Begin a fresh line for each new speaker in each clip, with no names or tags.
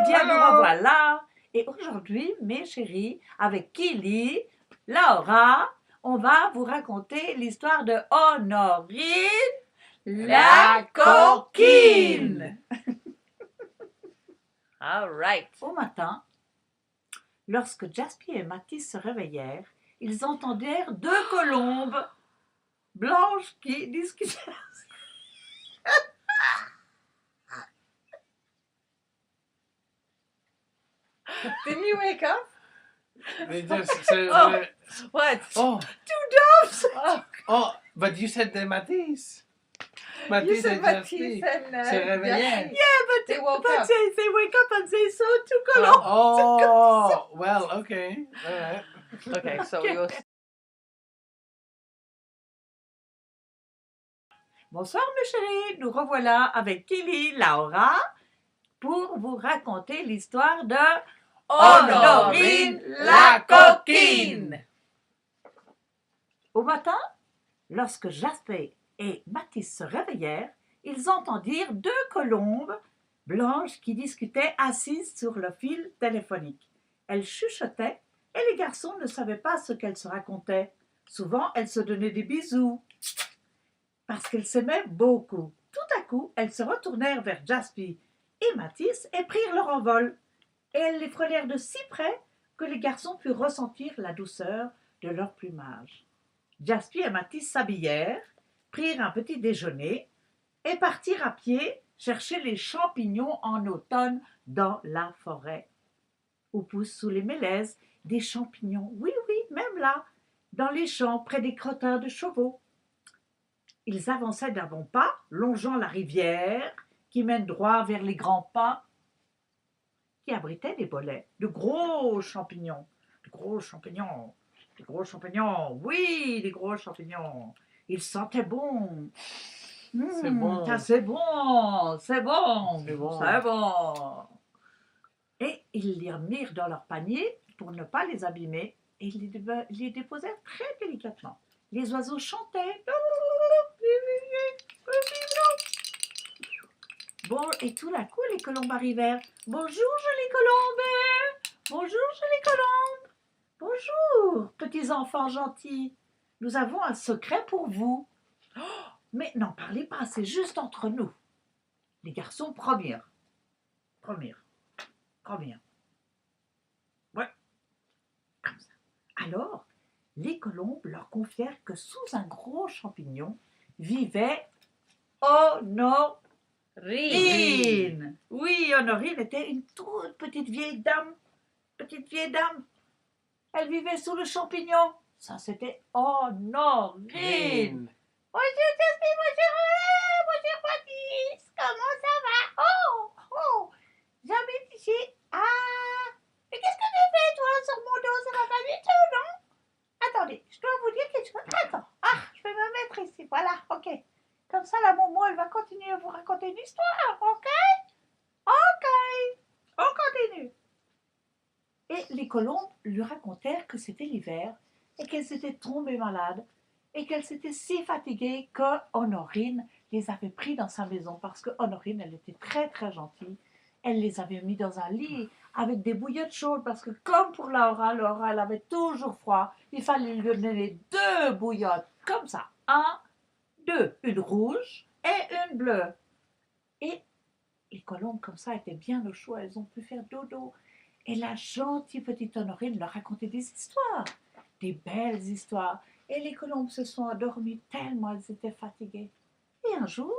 bien, nous
Allô?
revoilà. Et aujourd'hui, mes chéris, avec Kili, Laura, on va vous raconter l'histoire de Honorine, la coquine.
All right.
Au matin, lorsque Jaspi et Mathis se réveillèrent, ils entendirent deux colombes blanches qui discutaient.
Didn't you wake up?
They just said,
Oh. What?
oh,
Oh,
but you said the Matisse.
you
Matisse
said
and
Matisse
Jaspi.
and
Se réveillaient.
Yeah, but
They woke
but
up.
they wake up and they saw two colombes.
Oh, well, okay. All right.
Okay, so
Okay.
you.
Bonsoir mes chéris, nous revoilà avec Kili, Laura, pour vous raconter l'histoire de Honorine, la coquine. Au matin, lorsque Jasper et Mathis se réveillèrent, ils entendirent deux colombes blanches qui discutaient assises sur le fil téléphonique. Elles chuchotaient et les garçons ne savaient pas ce qu'elles se racontaient. Souvent, elles se donnaient des bisous parce qu'elles s'aimaient beaucoup. Tout à coup, elles se retournèrent vers Jasper et Mathis et prirent leur envol. Et elles les frôlèrent de si près que les garçons purent ressentir la douceur de leur plumage. Jasper et Mathis s'habillèrent, prirent un petit déjeuner et partirent à pied chercher les champignons en automne dans la forêt, où poussent sous les mélèzes des champignons. Oui, oui, même là, dans les champs près des crottins de chevaux. Ils avançaient d'un bon pas, longeant la rivière qui mène droit vers les grands pins qui abritaient des bolets, de gros champignons, de gros champignons, des gros champignons, oui, des gros champignons. Ils sentaient bon.
C'est bon.
Ça, c'est bon, c'est bon,
C'est bon.
c'est bon. Et ils les mirent dans leur panier pour ne pas les abîmer et ils les déposèrent très délicatement. Les oiseaux chantaient. Bon, et tout d'un coup, les colombes arrivèrent. Bonjour, jolies colombes. Bonjour, jolies colombes. Bonjour, petits enfants gentils. Nous avons un secret pour vous. Oh, mais n'en parlez pas, c'est juste entre nous. Les garçons promirent. Promirent. Ouais, comme ça. Alors, les colombes leur confièrent que sous un gros champignon vivait Honorine. Oui, Honorine était une toute petite vieille dame. Elle vivait sous le champignon. Ça, c'était Honorine.
Green.
Bonjour Jasmine, bonjour Mathis, comment ça va? Oh, j'habite ici. Ah, mais qu'est-ce que tu fais toi sur mon dos? Ça va pas du tout, non? Attendez, je dois vous dire quelque chose. Attends, je vais me mettre ici, voilà, ok. Comme ça, la Momo, elle va continuer à vous raconter une histoire, ok? On continue. Et les colombes lui racontèrent que c'était l'hiver et qu'elles étaient tombées malades et qu'elles étaient si fatiguées que Honorine les avait pris dans sa maison parce que Honorine, elle était très très gentille. Elle les avait mis dans un lit avec des bouillottes chaudes parce que comme pour Laura, elle avait toujours froid. Il fallait lui donner 2 bouillottes comme ça. 1, 2, une rouge et une bleue. Et les colombes comme ça étaient bien au chaud, elles ont pu faire dodo. Et la gentille petite Honorine leur racontait des histoires, des belles histoires. Et les colombes se sont endormies tellement elles étaient fatiguées. Et un jour,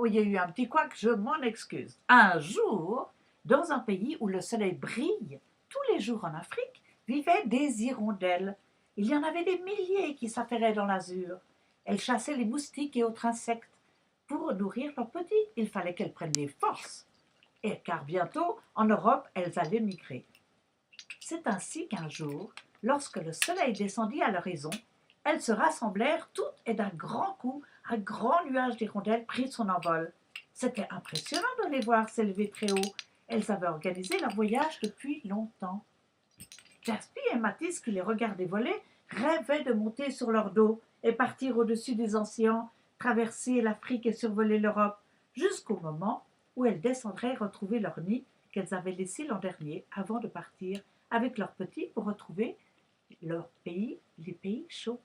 il y a eu un petit couac, je m'en excuse. Un jour, dans un pays où le soleil brille tous les jours en Afrique, vivaient des hirondelles. Il y en avait des milliers qui s'affairaient dans l'azur. Elles chassaient les moustiques et autres insectes. Pour nourrir leurs petits, il fallait qu'elles prennent des forces. Et car bientôt, en Europe, elles allaient migrer. C'est ainsi qu'un jour, lorsque le soleil descendit à l'horizon, elles se rassemblèrent toutes et d'un grand coup, un grand nuage d'hirondelles prit son envol. C'était impressionnant de les voir s'élever très haut. Elles avaient organisé leur voyage depuis longtemps. Jasper et Mathis, qui les regardaient voler, rêvaient de monter sur leur dos et partir au-dessus des océans, traverser l'Afrique et survoler l'Europe, jusqu'au moment où elles descendraient retrouver leur nid qu'elles avaient laissé l'an dernier avant de partir avec leurs petits pour retrouver leur pays, les pays chauds.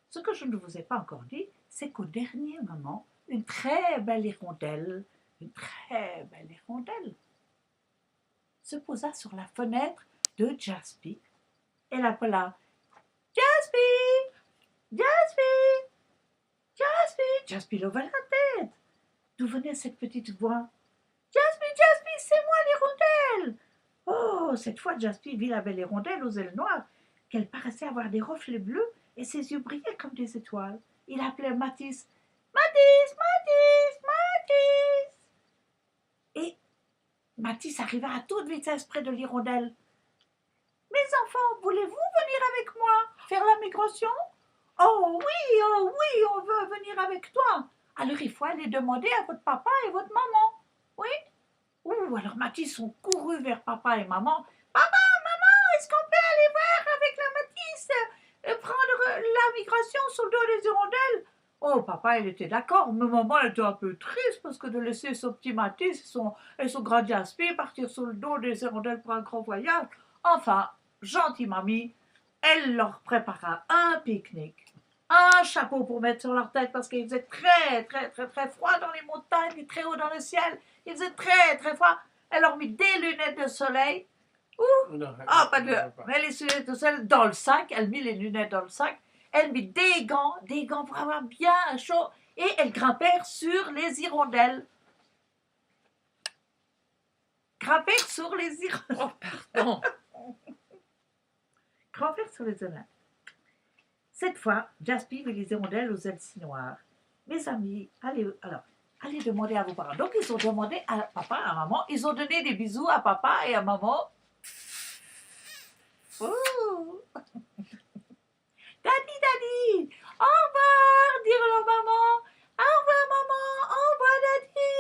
Ce que je ne vous ai pas encore dit, c'est qu'au dernier moment, une très belle hirondelle se posa sur la fenêtre de Jaspy. Elle appela Jaspy, Jaspy, Jaspy. Jaspy leva la tête. D'où venait cette petite voix? Jaspy, Jaspy, c'est moi l'hirondelle. Oh, cette fois Jaspy vit la belle hirondelle aux ailes noires, qu'elle paraissait avoir des reflets bleus et ses yeux brillaient comme des étoiles. Il appelait Mathis. Mathis, Mathis, Mathis. Et Mathis arriva à toute vitesse près de l'hirondelle. Mes enfants, voulez-vous venir avec moi faire la migration? Oh oui, on veut venir avec toi. Alors il faut aller demander à votre papa et votre maman. Oui? Alors Mathis ont couru vers papa et maman. Papa, maman, est-ce qu'on peut aller voir avec la Mathis prendre la migration sur le dos des hirondelles? Oh, papa, il était d'accord, mais maman, elle était un peu triste parce que de laisser son petit Mathis et son grand Jaspy partir sur le dos des hirondelles pour un grand voyage. Enfin, gentille mamie, elle leur prépara un pique-nique, un chapeau pour mettre sur leur tête parce qu'il faisait très froid dans les montagnes et très haut dans le ciel. Il faisait très froid. Elle leur mit des lunettes de soleil. Pas de... Mais les lunettes de soleil dans le sac. Elle mit les lunettes dans le sac. Elle mit des gants pour avoir bien chaud. Et elles grimpèrent sur les hirondelles. Grimpèrent sur les hirondelles.
Oh, pardon.
Grimpèrent sur les hirondelles. Cette fois, Jaspy vit les hirondelles aux ailes si noires. Mes amis, allez demander à vos parents. Donc, ils ont demandé à papa et à maman. Ils ont donné des bisous à papa et à maman. Oh. Daddy, au revoir, dirent leur maman. Au revoir, maman, au revoir, daddy.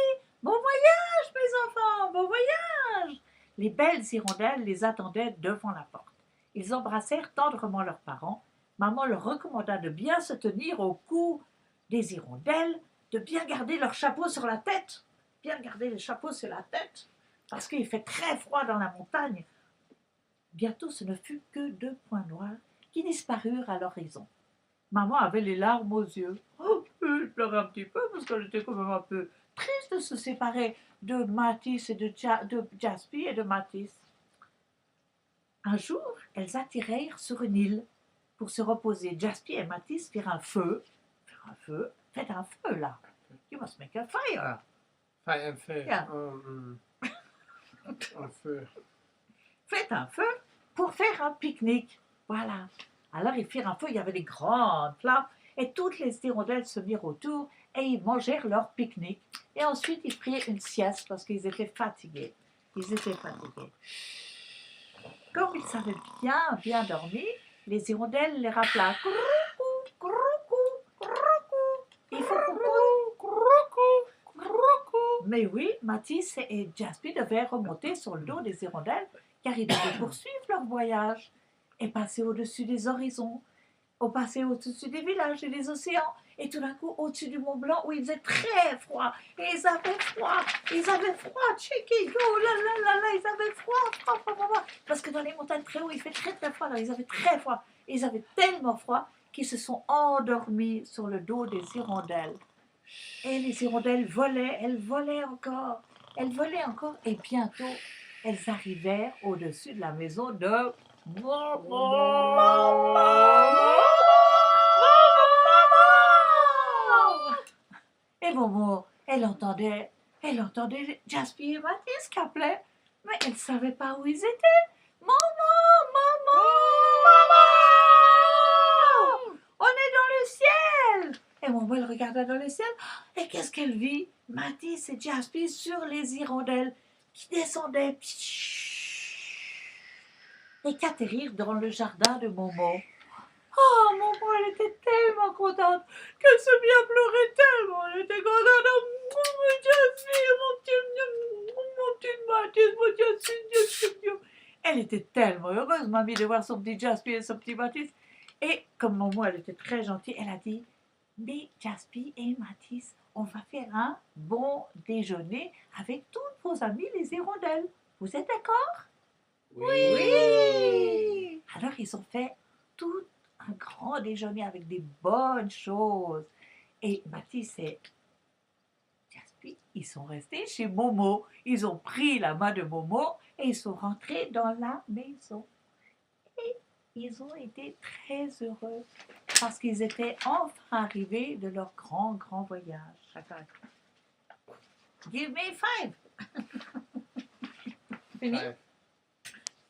Bon voyage, mes enfants, bon voyage. Les belles hirondelles les attendaient devant la porte. Ils embrassèrent tendrement leurs parents. Maman leur recommanda de bien se tenir au cou des hirondelles, de bien garder leur chapeau sur la tête. Bien garder le chapeau sur la tête, parce qu'il fait très froid dans la montagne. Bientôt, ce ne fut que 2 points noirs qui disparurent à l'horizon. Maman avait les larmes aux yeux. Oh, elle pleurait un petit peu parce qu'elle était quand même un peu triste de se séparer de Mathis et de Jaspy et de Mathis. Un jour, elles atterrirent sur une île pour se reposer. Jaspy et Mathis firent un feu. Faites un feu là. You must make a fire.
Un feu.
Yeah.
Un feu.
Faites un feu pour faire un pique-nique. Voilà. Alors ils firent un feu, il y avait des grandes flammes et toutes les hirondelles se mirent autour et ils mangèrent leur pique-nique. Et ensuite ils prirent une sieste parce qu'ils étaient fatigués. Comme ils savaient bien dormir, les hirondelles les rappela. Il faut Mais oui, Mathis et Jaspy devaient remonter sur le dos des hirondelles car ils devaient poursuivre leur voyage et passer au-dessus des horizons, passer au-dessus des villages et des océans, et tout d'un coup au-dessus du Mont Blanc où il faisait très froid, et ils avaient froid, check-it, oh là, ils avaient froid, parce que dans les montagnes très haut, il fait très froid, alors ils avaient très froid, et ils avaient tellement froid qu'ils se sont endormis sur le dos des hirondelles. Et les hirondelles volaient, elles volaient encore, et bientôt, elles arrivèrent au-dessus de la maison de Maman. Et Momo, elle entendait Jaspy et Mathis qui appelaient, mais elle ne savait pas où ils étaient. Maman, on est dans le ciel. Et Momo, elle regardait dans le ciel, et qu'est-ce qu'elle vit? Mathis et Jaspy sur les hirondelles qui descendaient et qui atterrirent dans le jardin de Momo. Oh, Momo, elle était tellement contente qu'elle se mit à pleurer tellement. Elle était contente. Mon Jaspy, mon petit Mathis, mon Jaspy. Elle était tellement heureuse, mamie, de voir son petit Jaspy et son petit Mathis. Et comme Momo, elle était très gentille, elle a dit, mais Jaspy et Mathis, on va faire un bon déjeuner avec toutes vos amies les hirondelles. Vous êtes d'accord?
Oui.
Alors, ils ont fait tout un grand déjeuner avec des bonnes choses. Et Mathis et Jaspi, ils sont restés chez Momo. Ils ont pris la main de Momo et ils sont rentrés dans la maison. Et ils ont été très heureux parce qu'ils étaient enfin arrivés de leur grand, grand voyage.
Attends.
Give me 5.
Fini?
Five.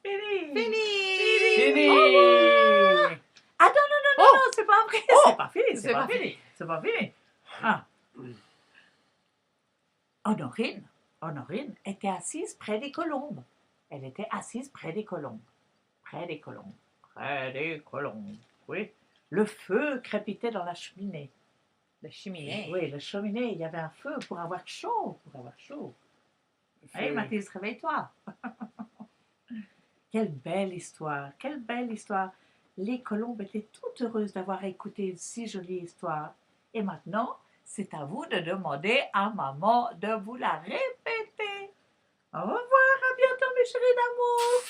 Fini.
Fini!
Fini.
Ah non, non, non, non, non, c'est pas vrai. C'est pas fini,
C'est
c'est pas
pas
fini. C'est pas fini. Ah. Honorine était assise près des colombes. Elle était assise près des colombes. Près des colombes. Près des colombes. Oui. Le feu crépitait dans la cheminée.
La cheminée.
Oui, la cheminée, il y avait un feu pour avoir chaud. Pour avoir chaud. Allez,
Fini.
Mathilde, réveille-toi. Quelle belle histoire, quelle belle histoire. Les colombes étaient toutes heureuses d'avoir écouté une si jolie histoire. Et maintenant, c'est à vous de demander à maman de vous la répéter. Au revoir, à bientôt mes chéris d'amour.